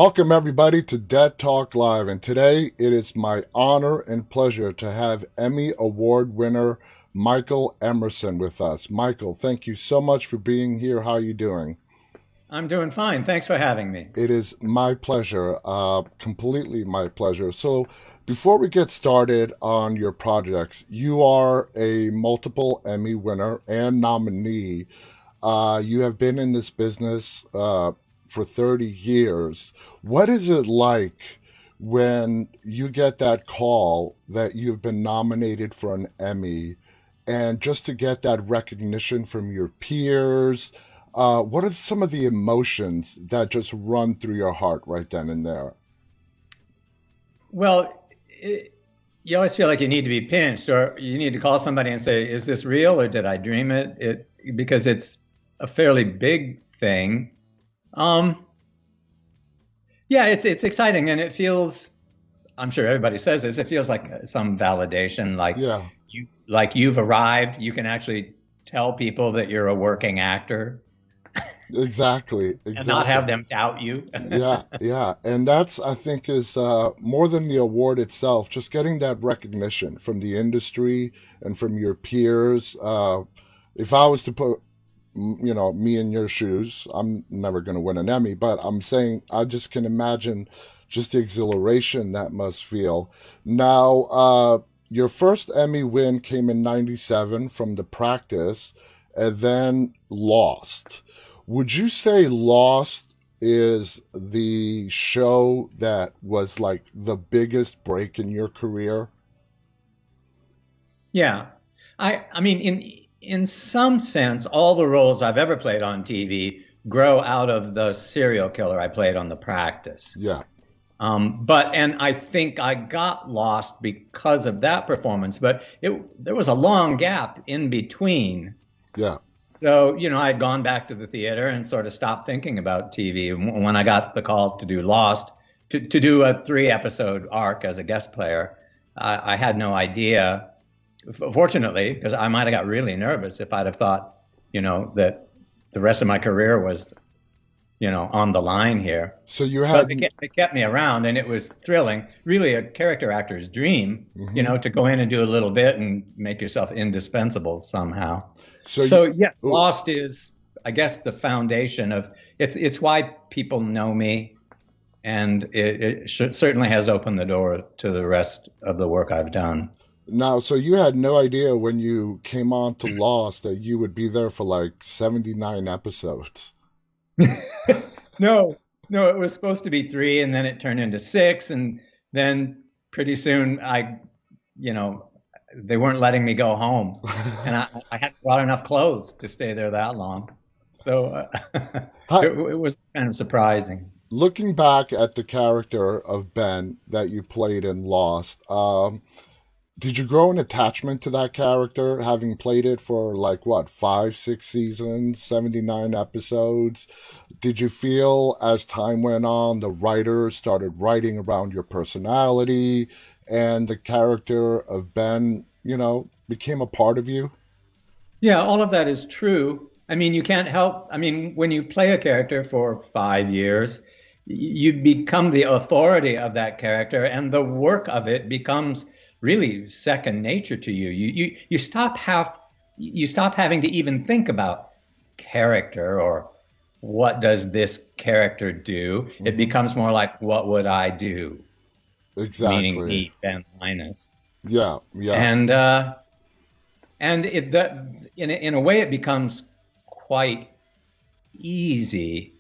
Welcome, everybody, to Dead Talk Live. And today it is my honor and pleasure to have Emmy Award winner Michael Emerson with us. Michael, thank you so much for being here. How are you doing? I'm doing fine. Thanks for having me. It is my pleasure, completely my pleasure. So, before we get started on your projects, you are a multiple Emmy winner and nominee. You have been in this business for 30 years. What is it like when you get that call that you've been nominated for an Emmy and just to get that recognition from your peers? What are some of the emotions that just run through your heart right then and there? Well, you always feel like you need to be pinched, or you need to call somebody and say, "Is this real, or did I dream it?" Because it's a fairly big thing. Um, yeah, it's exciting, and it feels. I'm sure everybody says this. It feels like some validation, Yeah, you've arrived. You can actually tell people that you're a working actor exactly, and not have exactly. them doubt you. Yeah, yeah. And that's, I think, is more than the award itself, just getting that recognition from the industry and from your peers. If I was to put, me in your shoes, I'm never going to win an Emmy, but I'm saying I just can imagine just the exhilaration that must feel. Now, your first Emmy win came in 97 from The Practice and then Lost. Would you say Lost is the show that was like the biggest break in your career? Yeah. I mean in some sense all the roles I've ever played on TV grow out of the serial killer I played on The Practice. Yeah, But and I think I got lost because of that performance, but it there was a long gap in between. yeah. So, I had gone back to the theater and sort of stopped thinking about TV. When I got the call to do Lost, to do a 3 episode arc as a guest player, I had no idea fortunately, because I might have got really nervous if I'd have thought, that the rest of my career was, on the line here. So you But had, it kept me around, and it was thrilling. Really, a character actor's dream, mhm. to go in and do a little bit and make yourself indispensable somehow. So you, So yes, oh, Lost is, I guess, the foundation of it's why people know me, and it certainly has opened the door to the rest of the work I've done. now, so you had no idea when you came on to Lost that you would be there for like 79 episodes. No, no, it was supposed to be 3, and then it turned into 6, and then pretty soon you know, they weren't letting me go home, and I hadn't brought enough clothes to stay there that long, so Hi, it was kind of surprising. looking back at the character of Ben that you played in Lost, did you grow an attachment to that character, having played it for like what, 5, 6 seasons, 79 episodes? Did you feel as time went on, the writers started writing around your personality and the character of Ben, became a part of you? Yeah, all of that is true. I mean, you can't help. I mean, when you play a character for 5 years, you become the authority of that character, and the work of it becomes really second nature to you. You stop having to even think about character or what does this character do. It Hmm. becomes more like what would I do, meaning Exactly. me, Ben Linus, Yeah, yeah. and in a way it becomes quite easy,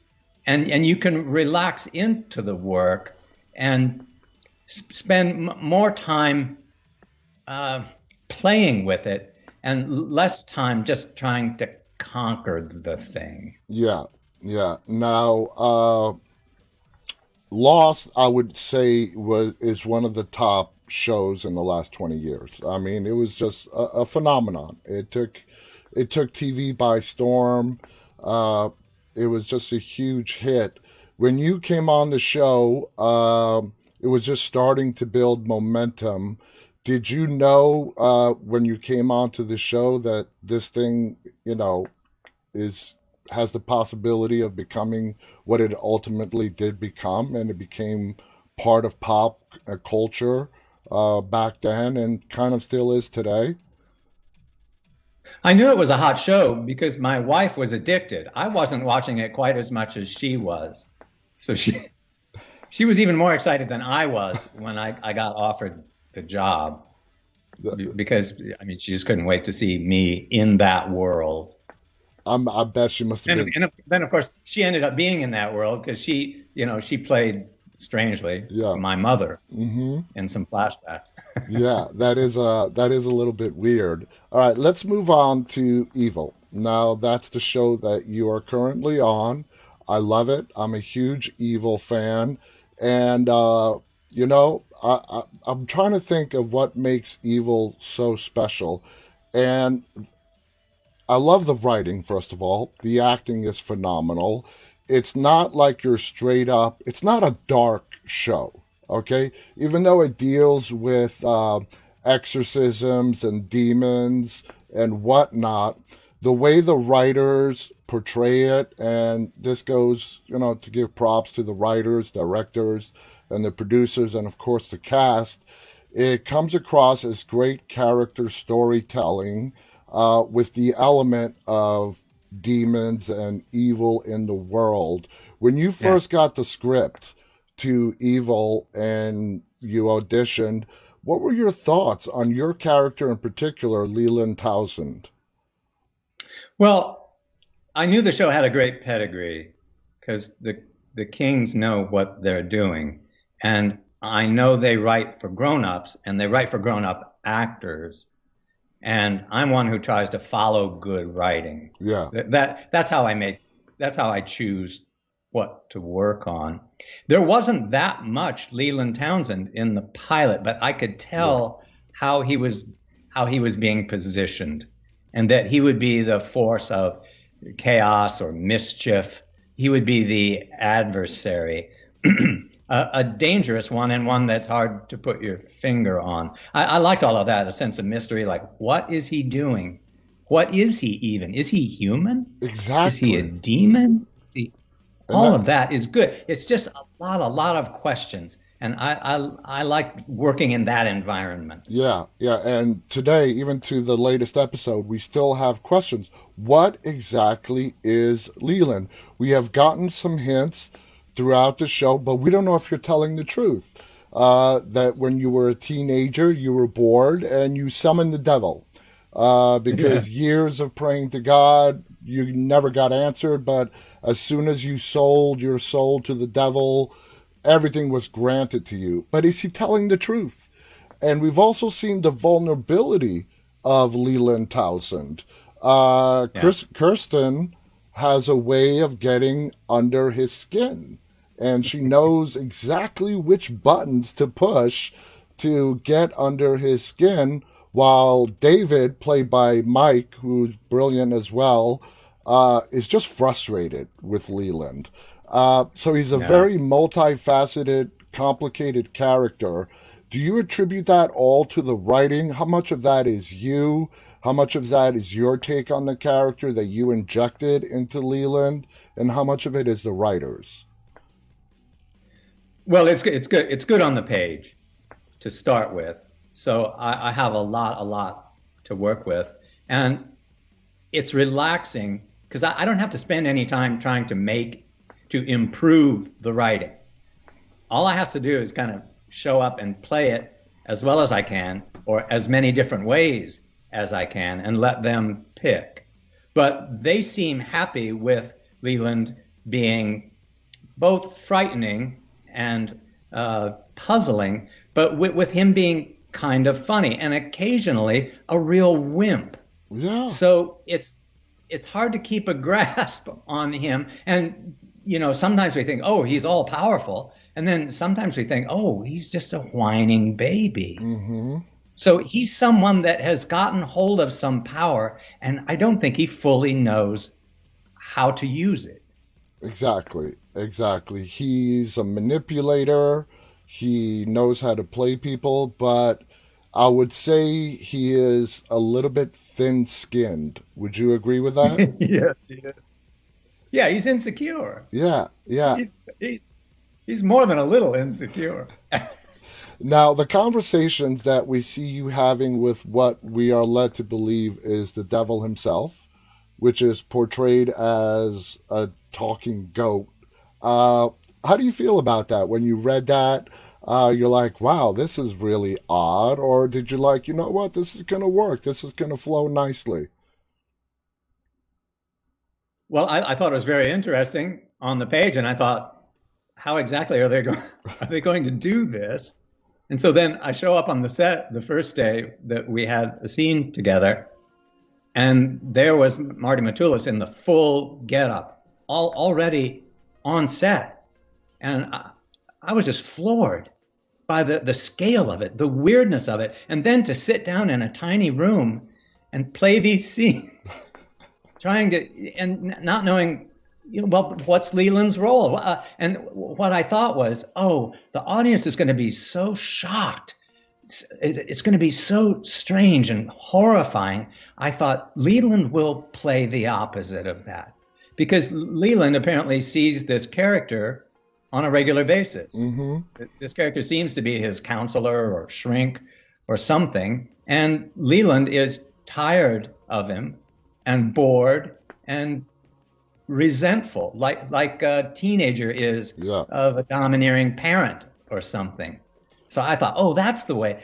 and you can relax into the work and spend more time uh, playing with it and less time just trying to conquer the thing. Yeah, yeah. Now, Lost, I would say, was is one of the top shows in the last 20 years. I mean, it was just a phenomenon. It took TV by storm. Uh, it was just a huge hit. When you came on the show, it was just starting to build momentum. Did you know when you came onto the show that this thing, is has the possibility of becoming what it ultimately did become, and it became part of pop culture back then, and kind of still is today. I knew it was a hot show because my wife was addicted. I wasn't watching it quite as much as she was. So she was even more excited than I was when I got offered the job because I mean she just couldn't wait to see me in that world. I bet she must have And, been. and then of course she ended up being in that world because she played strangely Yeah. my mother Mm-hmm. in some flashbacks. Yeah, that is a little bit weird. All right, let's move on to Evil. Now, that's the show that you are currently on. I love it. I'm a huge Evil fan, and I'm trying to think of what makes Evil so special, and I love the writing, first of all. The acting is phenomenal. It's not like you're straight up, it's not a dark show, okay? Even though it deals with exorcisms and demons and whatnot, the way the writers portray it, and this goes, to give props to the writers, directors, and the producers, and of course the cast, it comes across as great character storytelling with the element of demons and evil in the world. When you Yeah. first got the script to Evil and you auditioned, what were your thoughts on your character in particular, Leland Townsend? Well, I knew the show had a great pedigree because the Kings know what they're doing, and I know they write for grown-ups and they write for grown-up actors, and I'm one who tries to follow good writing. Yeah, That's how I make that's how I choose what to work on. There wasn't that much Leland Townsend in the pilot, but I could yeah. tell how he was how he was being positioned and that he would be the force of chaos or mischief. He would be the adversary, a dangerous one and one that's hard to put your finger on. I liked all of that, a sense of mystery, like what is he doing? What is he even? Is he human? Is he a Exactly. demon? Is he, And all that of that is good. It's just a lot of questions, and I like working in that environment. Yeah, yeah. And today, even to the latest episode, we still have questions. What exactly is Leland? We have gotten some hints throughout the show, but we don't know if you're telling the truth. That when you were a teenager, you were bored and you summoned the devil. Yeah, Because years of praying to God, you never got answered, but as soon as you sold your soul to the devil, everything was granted to you. But is he telling the truth? And we've also seen the vulnerability of Leland Townsend. yeah, Kirsten has a way of getting under his skin, and she knows exactly which buttons to push to get under his skin. While David, played by Mike, who's brilliant as well, is just frustrated with Leland. So he's a yeah. very multifaceted, complicated character. Do you attribute that all to the writing? How much of that is you? How much of that is your take on the character that you injected into Leland? And how much of it is the writers? Well, it's good on the page to start with. So I have a lot to work with, and it's relaxing because I don't have to spend any time trying to improve the writing. All I have to do is kind of show up and play it as well as I can, or as many different ways as I can, and let them pick. But they seem happy with Leland being both frightening and puzzling, but with him being kind of funny and occasionally a real wimp. Yeah, So it's hard to keep a grasp on him. And sometimes we think, oh, he's all powerful, and then sometimes we think, oh, he's just a whining baby. mm-hmm. So he's someone that has gotten hold of some power, and I don't think he fully knows how to use it. Exactly, exactly. He's a manipulator. He knows how to play people, but I would say he is a little bit thin skinned. Would you agree with that? Yes, he is. Yeah, he's insecure. Yeah, yeah. He's he, he's more than a little insecure. Now, the conversations that we see you having with what we are led to believe is the devil himself, which is portrayed as a talking goat. Uh, how do you feel about that? When you read that, you're like, wow, this is really odd. Or did you like, you know what, this is going to work. This is going to flow nicely. Well, I thought it was very interesting on the page, and I thought, how exactly are they going are they going to do this? And so then I show up on the set the first day that we had a scene together, and there was Marty Matulis in the full getup, all already on set, and I was just floored by the scale of it, the weirdness of it, and then to sit down in a tiny room and play these scenes, trying to and not knowing, well, what's Leland's role? And what I thought was, oh, the audience is going to be so shocked. It's going to be so strange and horrifying. I thought Leland will play the opposite of that because Leland apparently sees this character on a regular basis. Mm-hmm. This character seems to be his counselor or shrink or something. And Leland is tired of him and bored and resentful, like a teenager is Yeah. of a domineering parent or something. So I thought, oh, that's the way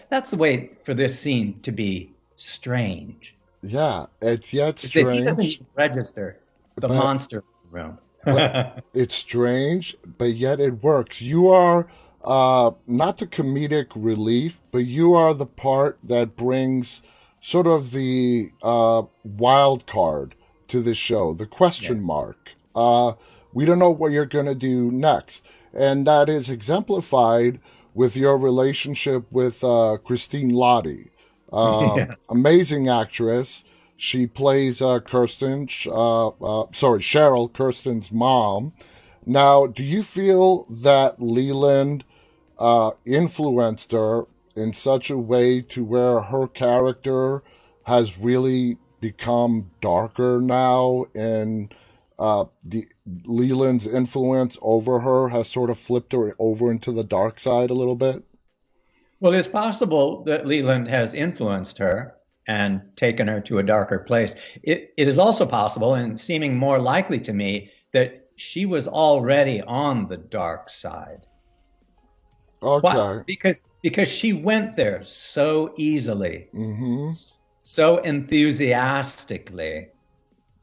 for this scene to be strange. Yeah. It's yet Is that he doesn't strange, even register the but monster in the room. but it's strange, but yet it works. You are not the comedic relief, but you are the part that brings sort of the wild card to this show, the Yeah. question mark. We don't know what you're going to do next. And that is exemplified with your relationship with Christine Lottie. Yeah. Amazing actress. She plays Cheryl, Kirsten's mom. Now, do you feel that Leland influenced her in such a way to where her character has really become darker now, and the Leland's influence over her has sort of flipped her over into the dark side a little bit? Well, it's possible that Leland has influenced her and taken her to a darker place. It is also possible, and seeming more likely to me, that she was already on the dark side. Why? Okay. Because she went there so easily, Mm-hmm. so enthusiastically.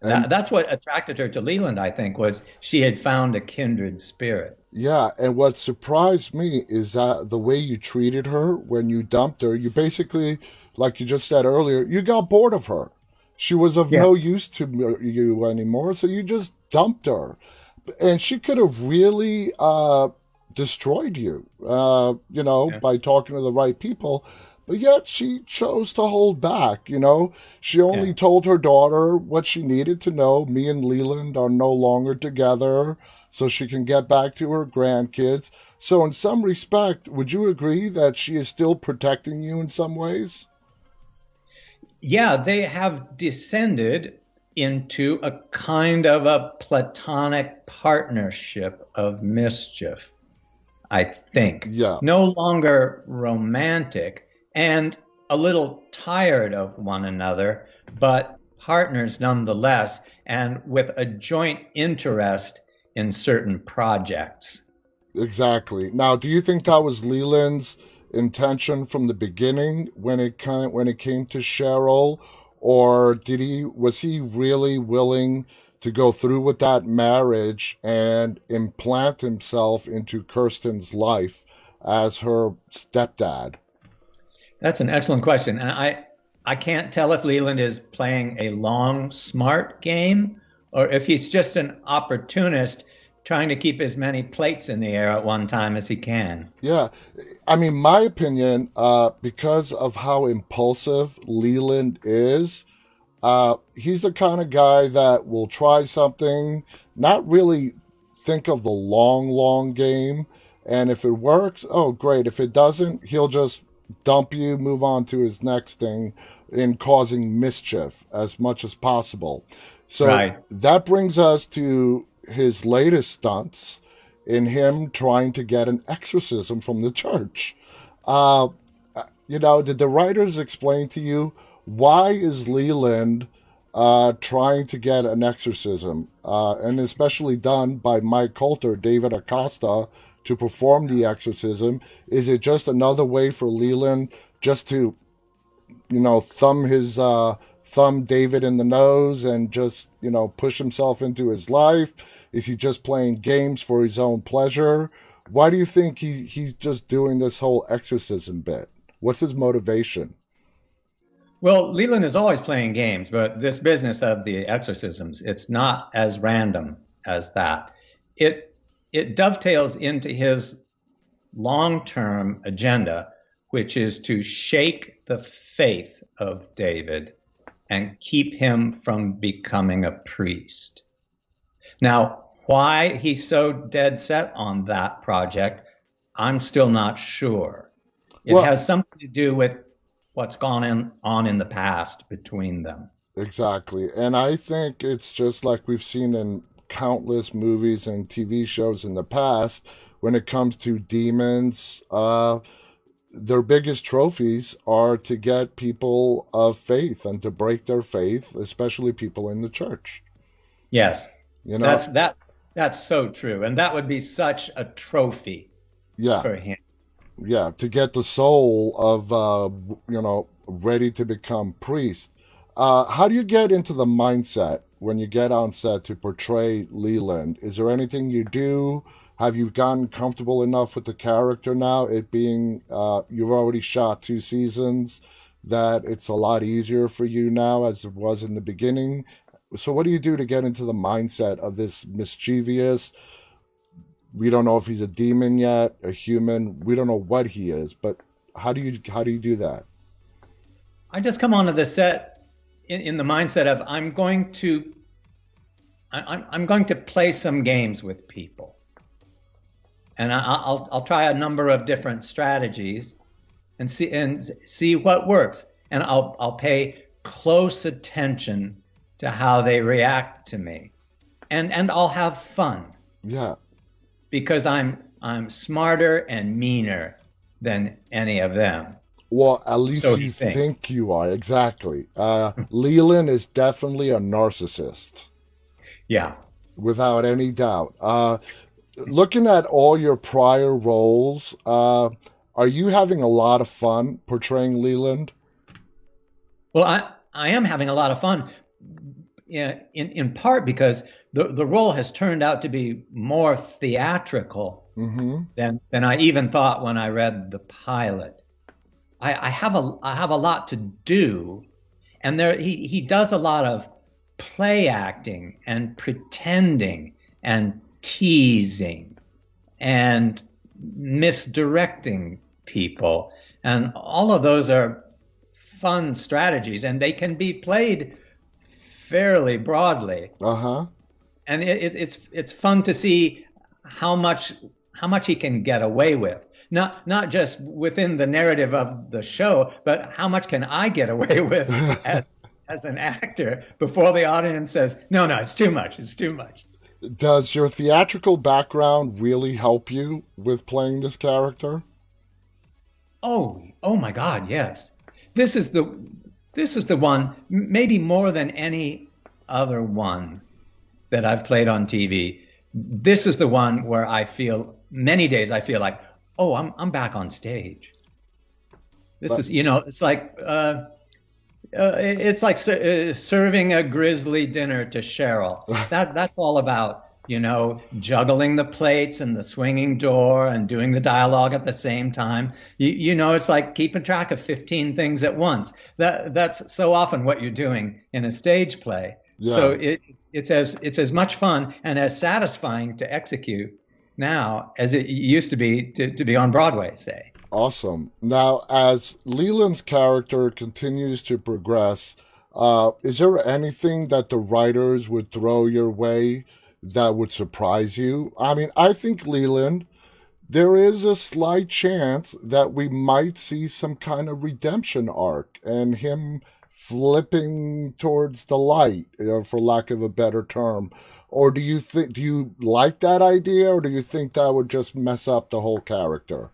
And That's what attracted her to Leland, I think, was she had found a kindred spirit. yeah, and what surprised me is that the way you treated her when you dumped her, you basically, like you just said earlier, you got bored of her. She was of Yeah. no use to you anymore, so you just dumped her. And she could have really destroyed you, Yeah. by talking to the right people. But yet she chose to hold back, you know. She only Yeah. told her daughter what she needed to know. Me and Leland are no longer together, so she can get back to her grandkids. So, in some respect, would you agree that she is still protecting you in some ways? Yeah, they have descended into a kind of a platonic partnership of mischief, I think. Yeah, No longer romantic and a little tired of one another, but partners nonetheless, and with a joint interest in certain projects. exactly. Now, do you think that was Leland's intention from the beginning when it came to Cheryl, or was he really willing to go through with that marriage and implant himself into Kirsten's life as her stepdad? That's an excellent question. And I can't tell if Leland is playing a long, smart game or if he's just an opportunist trying to keep as many plates in the air at one time as he can. Yeah, I mean, my opinion, because of how impulsive Leland is, he's the kind of guy that will try something, not really think of the long, long game. And if it works, oh, great. If it doesn't, he'll just dump you, move on to his next thing in causing mischief as much as possible. So Right. that brings us to his latest stunts in him trying to get an exorcism from the church. Uh, did the writers explain to you why is Leland trying to get an exorcism, and especially done by Mike Coulter, David Acosta, to perform the exorcism? Is it just another way for Leland just to, thumb David in the nose and just push himself into his life? Is he just playing games for his own pleasure? Why do you think he's just doing this whole exorcism bit? What's his motivation? Well, Leland is always playing games, but this business of the exorcisms, it's not as random as that. It it dovetails into his long-term agenda, which is to shake the faith of David and keep him from becoming a priest. Now, why he's so dead set on that project, I'm still not sure. It Well, has something to do with what's on in the past between them. exactly. And I think it's just like we've seen in countless movies and TV shows in the past. When it comes to demons, their biggest trophies are to get people of faith and to break their faith, especially people in the church. Yes, You know, that's so true, and that would be such a trophy yeah, for him. yeah, to get the soul of, ready to become priest. How do you get into the mindset when you get on set to portray Leland? Is there anything you do? Have you gotten comfortable enough with the character now? It being, you've already shot 2 seasons, that it's a lot easier for you now as it was in the beginning. So, what do you do to get into the mindset of this mischievous? We don't know if he's a demon yet, a human. We don't know what he is, but how do you do that? I just come onto the set in the mindset of I'm going to play some games with people, and I'll try a number of different strategies and see what works, and I'll pay close attention to how they react to me, and I'll have fun Yeah. because I'm smarter and meaner than any of them. Well, at So least he you thinks. think you are. Exactly. Leland is definitely a narcissist, Yeah. without any doubt. Looking at all your prior roles, are you having a lot of fun portraying Leland? Well, I am having a lot of fun, yeah, in part because the role has turned out to be more theatrical Mm-hmm. than I even thought when I read the pilot. I have a lot to do, and he does a lot of play acting and pretending and teasing and misdirecting people, and all of those are fun strategies, and they can be played fairly broadly. Uh huh. And it's fun to see how much how much he can get away with. Not just within the narrative of the show, but how much can I get away with as an actor before the audience says, no, no, it's too much, it's too much. Does your theatrical background really help you with playing this character? Oh my God, yes. This is the this is the one, maybe more than any other one that I've played on TV. This is the one where I feel many days I feel like, oh, I'm back on stage. This But is, it's like serving a grisly dinner to Cheryl. That's all about, juggling the plates and the swinging door and doing the dialogue at the same time. It's like keeping track of 15 things at once. That's so often what you're doing in a stage play. So yeah, it's as much fun and as satisfying to execute now as it used to be to be on Broadway, say. awesome. Now, as Leland's character continues to progress, is there anything that the writers would throw your way that would surprise you? I mean, I think Leland, there is a slight chance that we might see some kind of redemption arc and him flipping towards the light, for lack of a better term? Or do you like that idea, or do you think that would just mess up the whole character?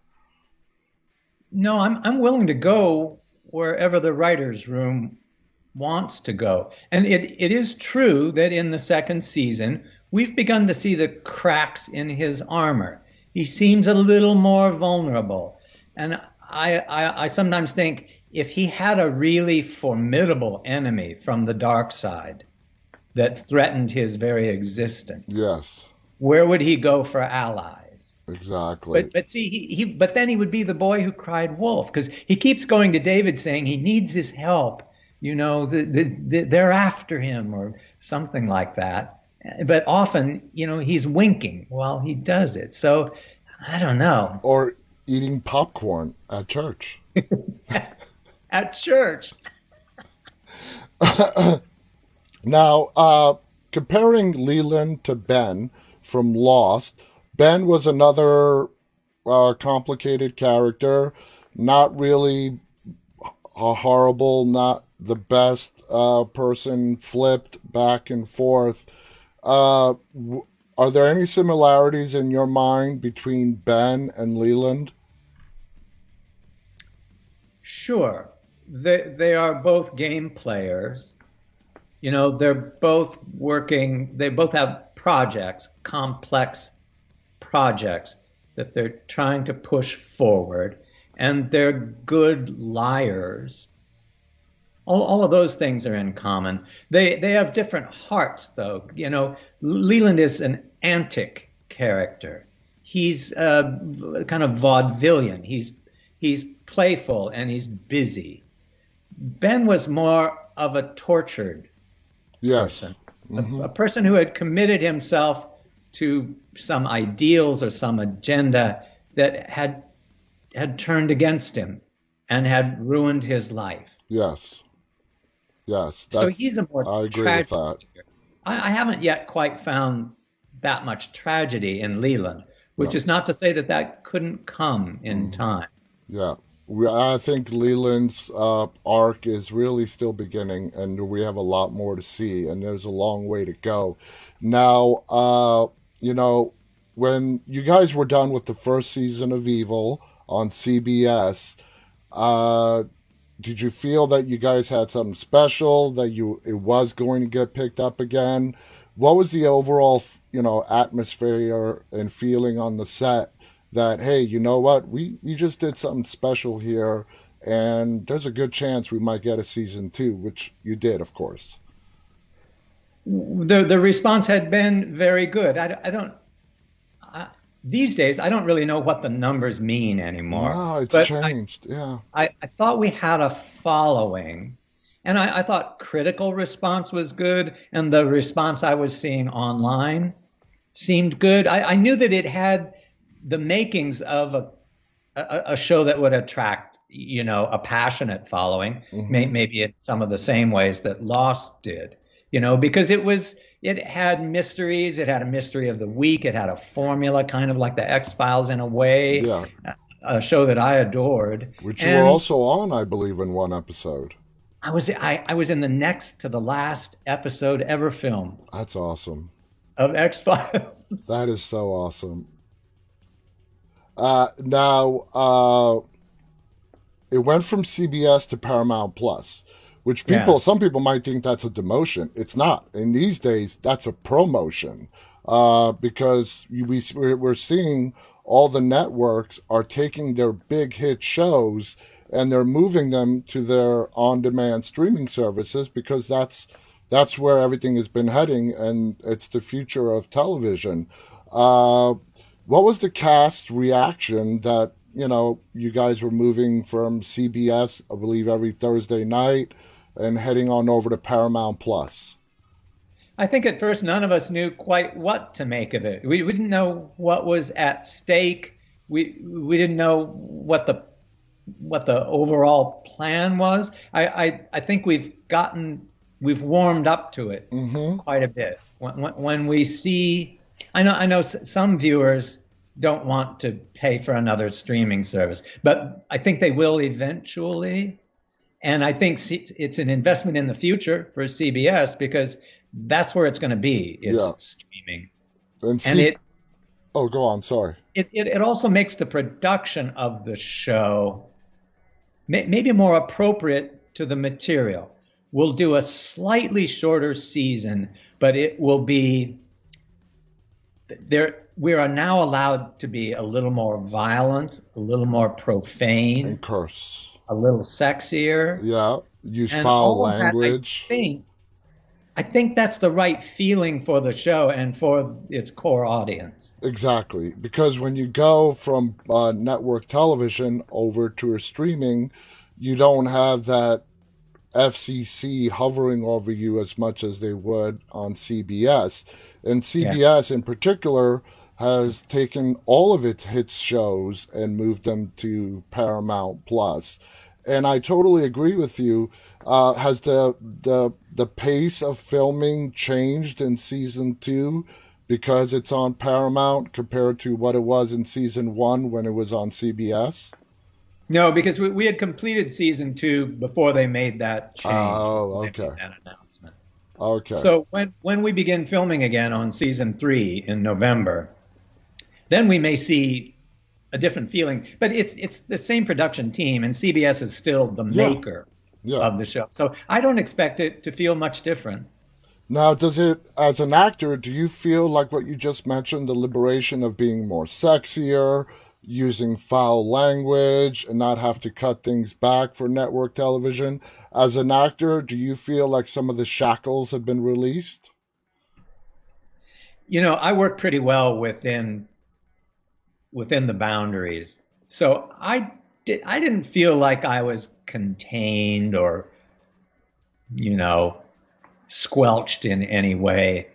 No, I'm willing to go wherever the writer's room wants to go. And it is true that in the second season, we've begun to see the cracks in his armor. He seems a little more vulnerable. And I sometimes think if he had a really formidable enemy from the dark side that threatened his very existence, Yes, where would he go for allies? exactly. But see, but then he would be the boy who cried wolf, because he keeps going to David saying he needs his help. They're after him or something like that. But often, he's winking while he does it. So I don't know. Or eating popcorn at church. At church. Now, comparing Leland to Ben from Lost, Ben was another complicated character, not really horrible, not the best person, flipped back and forth. Are there any similarities in your mind between Ben and Leland? Sure. They are both game players. They're both working, they both have projects, complex projects that they're trying to push forward, and they're good liars. All of those things are in common. They have different hearts, though. Leland is an antic character. He's kind of vaudevillian. He's playful and he's busy. Ben was more of a tortured Yes. person, Hmm. a person who had committed himself to some ideals or some agenda that had turned against him and had ruined his life. Yes. Yes. So That's. he's a more I agree with tragic that. figure. I haven't yet quite found that much tragedy in Leland, which Yeah. is not to say that couldn't come in Mhm. time. Yeah. I think Leland's arc is really still beginning, and we have a lot more to see, and there's a long way to go. Now, you know, when you guys were done with the first season of Evil on CBS, uh, did you feel that you guys had something special, that it was going to get picked up again? What was the overall, atmosphere and feeling on the set that, hey, you know what, we just did something special here, and there's a good chance we might get a season two, which you did, of course. The response had been very good. I don't these days I don't really know what the numbers mean anymore. No, it's But changed. Yeah. I thought we had a following, and I thought critical response was good, and the response I was seeing online seemed good. I knew that it had the makings of a show that would attract, a passionate following, Hmm. maybe in some of the same ways that Lost did, because it had mysteries, it had a mystery of the week, it had a formula, kind of like the X-Files in a way, Yeah. a show that I adored. Which you were And also on, I believe, in one episode. I was in the next to the last episode ever filmed That's awesome. of X-Files. That is so awesome. Now, it went from CBS to Paramount Plus, which Yeah. some people might think that's a demotion. It's not. In these days, that's a promotion, because we're seeing all the networks are taking their big hit shows and they're moving them to their on-demand streaming services, because that's where everything has been heading, and it's the future of television. Uh, what was the cast reaction that, you guys were moving from CBS, I believe, every Thursday night and heading on over to Paramount Plus? I think at first none of us knew quite what to make of it. We didn't know what was at stake. We didn't know what the overall plan was. I think we've warmed up to it Mm-hmm. quite a bit. When we see, I know some viewers don't want to pay for another streaming service, but I think they will eventually. And I think it's an investment in the future for CBS because that's where it's going to be Yeah. is streaming. And And see, oh, go on. Sorry. it also makes the production of the show maybe more appropriate to the material. We'll do a slightly shorter season, but it will be there. We are now allowed to be a little more violent, a little more And profane, curse. a little sexier, Yeah. Use and foul all of that. language. I think that's the right feeling for the show and for its core audience. Exactly. Because when you go from network television over to a streaming, you don't have that FCC hovering over you as much as they would on CBS. And Yeah. CBS in particular has taken all of its hit shows and moved them to Paramount Plus. And I totally agree with you. Has the pace of filming changed in season two because it's on Paramount compared to what it was in season one when it was on CBS? No, because we had completed season two before they made that change, Oh, before they made okay. that announcement. Okay. So when we begin filming again on season three in November, then we may see a different feeling. But it's the same production team, and CBS is still the Yeah. maker Yeah. of the show. So I don't expect it to feel much different. Now, does it, as an actor, do you feel like what you just mentioned, the liberation of being more sexier, using foul language, and not have to cut things back for network television? As an actor, do you feel like some of the shackles have been released? I work pretty well within the boundaries. So I didn't feel like I was contained or, you know, squelched in any way,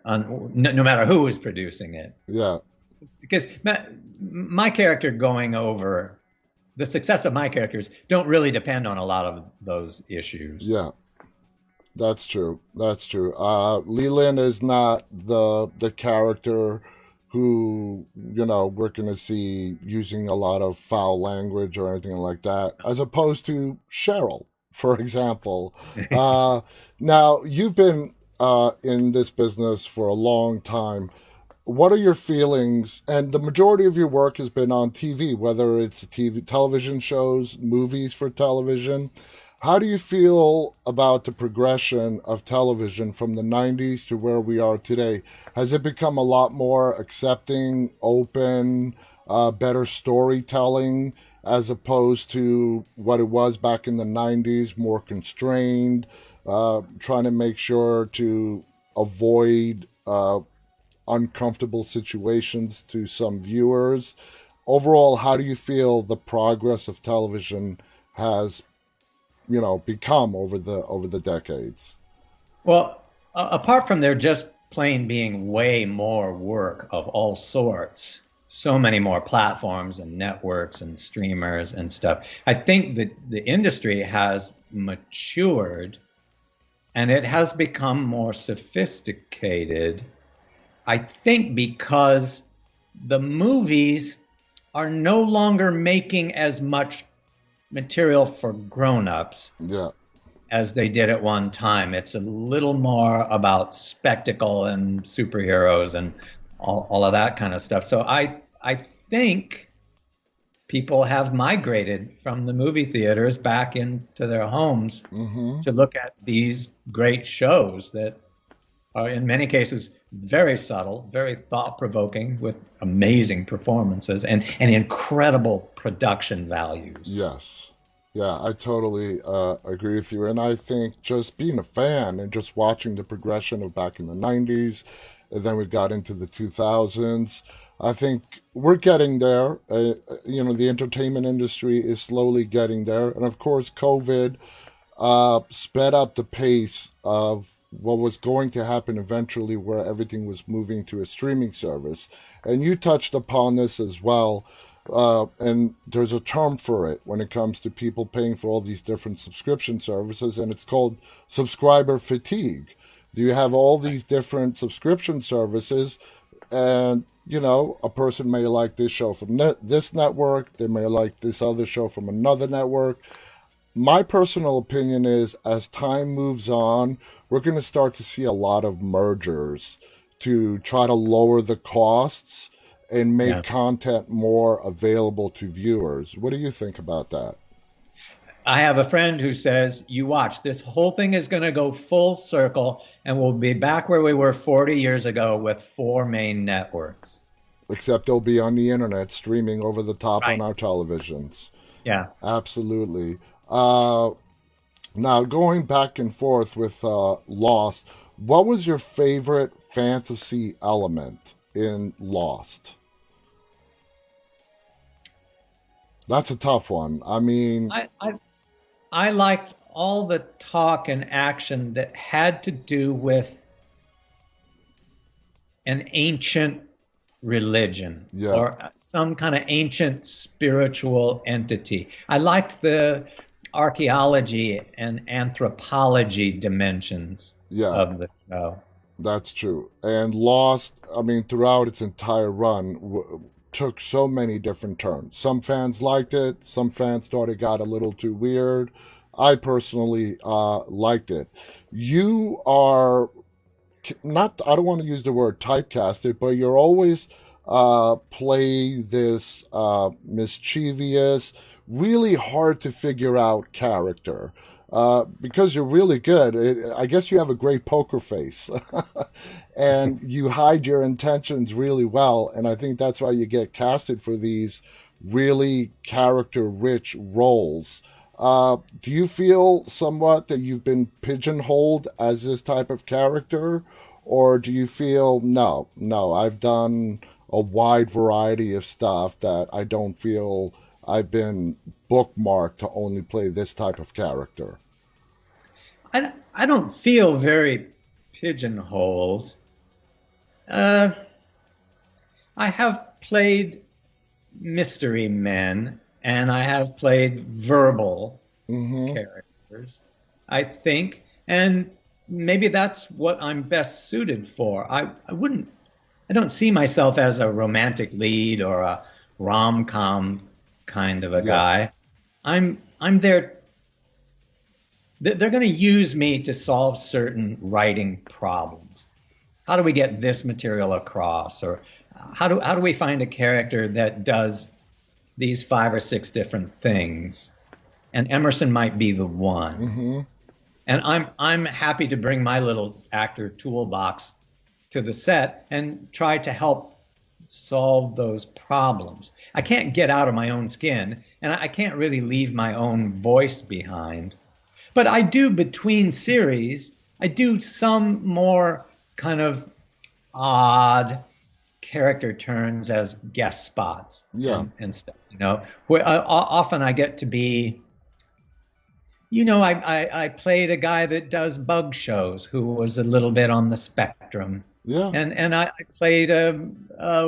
no matter who was producing it. Yeah, Because my character going over the success of my characters don't really depend on a lot of those issues. yeah, that's true. That's true. Leland is not the character who we're gonna see using a lot of foul language or anything like that, as opposed to Cheryl, for example. Uh, Now you've been in this business for a long time. What are your feelings? And the majority of your work has been on TV, whether it's TV, television shows, movies for television. How do you feel about the progression of television from the 90s to where we are today? Has it become a lot more accepting, open, better storytelling as opposed to what it was back in the 90s, more constrained, trying to make sure to avoid uncomfortable situations to some viewers? Overall, how do you feel the progress of television has, become over the decades? Well, apart from there just plain being way more work of all sorts, so many more platforms and networks and streamers and stuff, I think that the industry has matured and it has become more sophisticated. I think because the movies are no longer making as much material for grown-ups Yeah. as they did at one time. It's a little more about spectacle and superheroes and all of that kind of stuff. So I think people have migrated from the movie theaters back into their homes Mm-hmm. to look at these great shows that are in many cases very subtle, very thought provoking, with amazing performances and incredible production values. Yes. Yeah, I totally agree with you. And I think just being a fan and just watching the progression of back in the 90s, and then we got into the 2000s, I think we're getting there. The entertainment industry is slowly getting there. And of course, COVID sped up the pace of what was going to happen eventually, where everything was moving to a streaming service. And you touched upon this as well. And there's a term for it when it comes to people paying for all these different subscription services, and it's called subscriber fatigue. You have all these different subscription services, and a person may like this show from this network, they may like this other show from another network. My personal opinion is as time moves on, we're going to start to see a lot of mergers to try to lower the costs and make Yeah. content more available to viewers. What do you think about that? I have a friend who says, you watch, this whole thing is going to go full circle and we'll be back where we were 40 years ago with four main networks. Except they'll be on the internet streaming over the top on Right. our televisions. Yeah. Absolutely. Uh, Now, going back and forth with Lost, what was your favorite fantasy element in Lost? That's a tough one. I mean, I, I, I liked all the talk and action that had to do with an ancient religion yeah, or some kind of ancient spiritual entity. I liked the archaeology and anthropology dimensions yeah, of the show. that's true. And Lost, I mean, throughout its entire run, took so many different turns. Some fans liked it, some fans thought it got a little too weird. I personally liked it. You are not, I don't want to use the word typecasted, but you're always play this mischievous, really hard to figure out character. Because you're really good. I guess you have a great poker face and you hide your intentions really well. And I think that's why you get casted for these really character rich roles. Do you feel somewhat that you've been pigeonholed as this type of character? Or do you feel, no, no, I've done a wide variety of stuff that I don't feel I've been bookmarked to only play this type of character? I don't feel very pigeonholed. Uh, I have played mystery men and I have played verbal Mm-hmm. characters, I think. And maybe that's what I'm best suited for. I don't see myself as a romantic lead or a rom-com kind of a Yeah. guy. I'm there. They're going to use me to solve certain writing problems. How do we get this material across? Or how do we find a character that does these five or six different things? And Emerson might be the one. Mm-hmm. And I'm happy to bring my little actor toolbox to the set and try to help solve those problems. I can't get out of my own skin and I can't really leave my own voice behind. But I do between series, I do some more kind of odd character turns as guest spots Yeah. and stuff, where often I get to be, I played a guy that does bug shows who was a little bit on the spectrum. Yeah. And I played a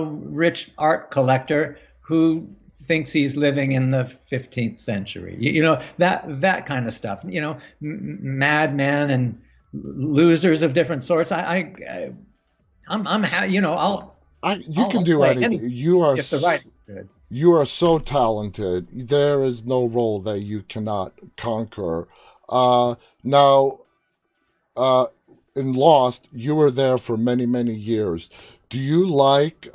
rich art collector who thinks he's living in the 15th century. That kind of stuff. Madmen and losers of different sorts. You can I'll do play anything. any if the writing's good. You are so talented. There is no role that you cannot conquer. Now, uh, in Lost, you were there for many, many years. Do you like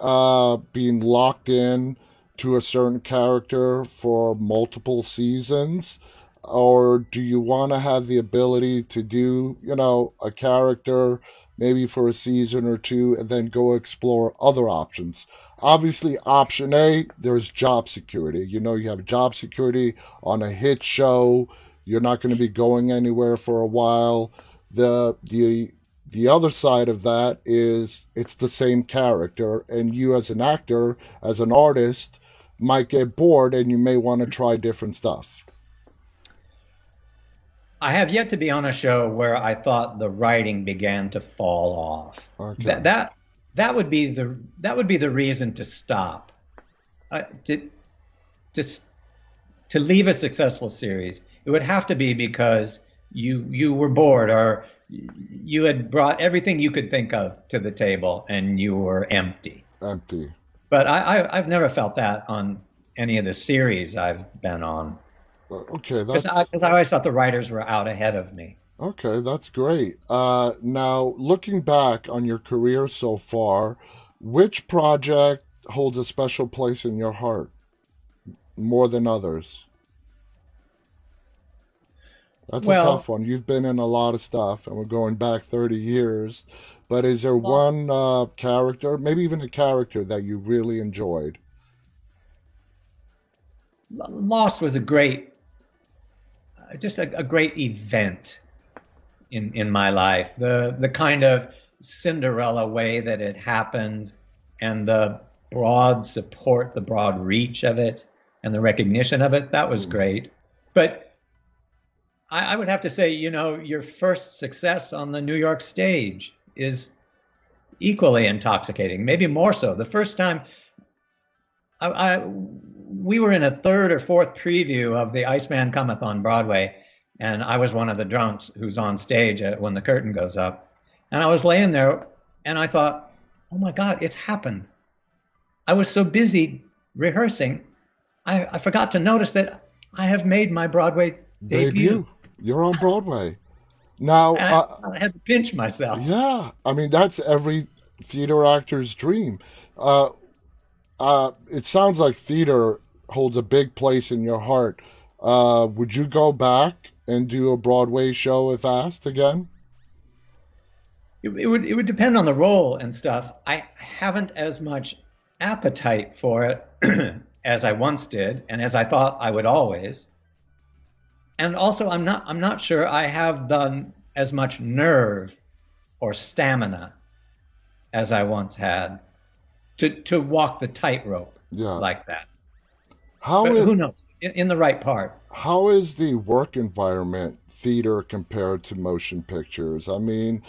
being locked in to a certain character for multiple seasons? Or do you want to have the ability to do, a character maybe for a season or two and then go explore other options? Obviously, option A, there's job security. You have job security on a hit show. You're not going to be going anywhere for a while. The other side of that is it's the same character, and you as an actor, as an artist, might get bored and you may want to try different stuff. I have yet to be on a show where I thought the writing began to fall off. Okay. That would be the reason to stop. To to to leave a successful series, it would have to be because you were bored or you had brought everything you could think of to the table and you were empty. Empty. But I've never felt that on any of the series I've been on. Okay, because I always thought the writers were out ahead of me. that's great. Now, looking back on your career so far, which project holds a special place in your heart more than others? That's a tough Well, one. You've been in a lot of stuff, and we're going back 30 years. But is there Lo- one character, maybe even a character that you really enjoyed? Lost was a great, just a great event in my life. The kind of Cinderella way that it happened, and the broad support, the broad reach of it, and the recognition of it, that was Hmm. great. But I would have to say, your first success on the New York stage is equally intoxicating, maybe more so. The first time we were in a third or fourth preview of The Iceman Cometh on Broadway, and I was one of the drunks who's on stage when the curtain goes up. And I was laying there, and I thought, oh my God, it's happened. I was so busy rehearsing, I forgot to notice that I have made my Broadway debut. Debut. You're on Broadway. Now, And I had to pinch myself. yeah, I mean, that's every theater actor's dream. Uh, it sounds like theater holds a big place in your heart. Would you go back and do a Broadway show if asked again? It would depend on the role and stuff. I haven't as much appetite for it as I once did, and as I thought I would always. And also, I'm not sure I have done as much nerve or stamina as I once had to walk the tightrope Yeah. like that. How But is who knows? In the right part. how is the work environment theater compared to motion pictures? I mean,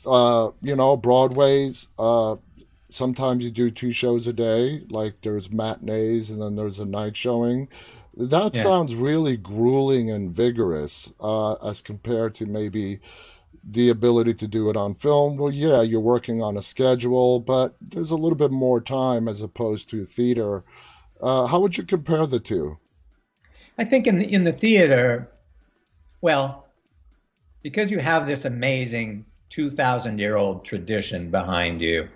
Broadway's. Sometimes you do two shows a day, like there's matinees and then there's a night showing. That Yeah. sounds really grueling and vigorous as compared to maybe the ability to do it on film. Well, yeah, you're working on a schedule, but there's a little bit more time as opposed to theater. How would you compare the two? I think in the theater, well, because you have this amazing 2,000-year-old tradition behind you,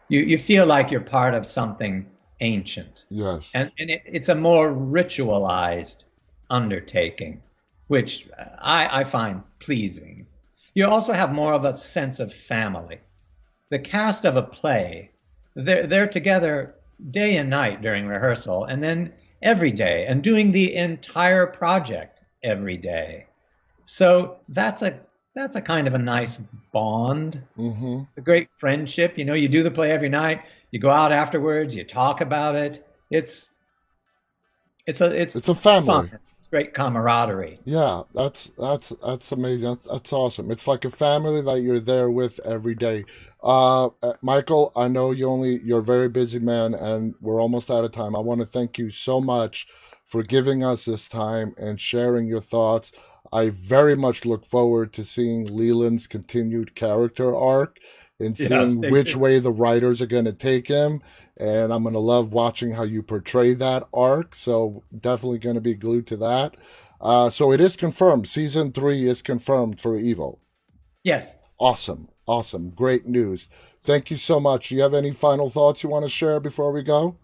you feel like you're part of something ancient. Yes. And it's a more ritualized undertaking, which I find pleasing. You also have more of a sense of family. The cast of a play, they're together day and night during rehearsal, and then every day, and doing the entire project every day. So that's a kind of a nice bond, Mm-hmm. a great friendship. You do the play every night, you go out afterwards, you talk about it. It's It's a fun. family. It's great camaraderie. Yeah, that's amazing. That's awesome. It's like a family that you're there with every day. Michael, I know you're a very busy man, and we're almost out of time. I want to thank you so much for giving us this time and sharing your thoughts. I very much look forward to seeing Leland's continued character arc and Yes, seeing they which do. way the writers are going to take him. And I'm going to love watching how you portray that arc. So definitely going to be glued to that. So it is confirmed. Season 3 is confirmed for Evil. Yes. Awesome. Awesome. Great news. Thank you so much. Do you have any final thoughts you want to share before we go?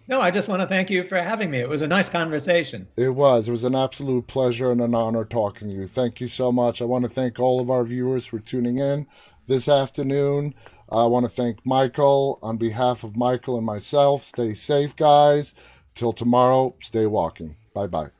No, I just want to thank you for having me. It was a nice conversation. It was. It was an absolute pleasure and an honor talking to you. Thank you so much. I want to thank all of our viewers for tuning in this afternoon. I want to thank Michael on behalf of Michael and myself. Stay safe, guys. Till tomorrow, stay walking. Bye bye.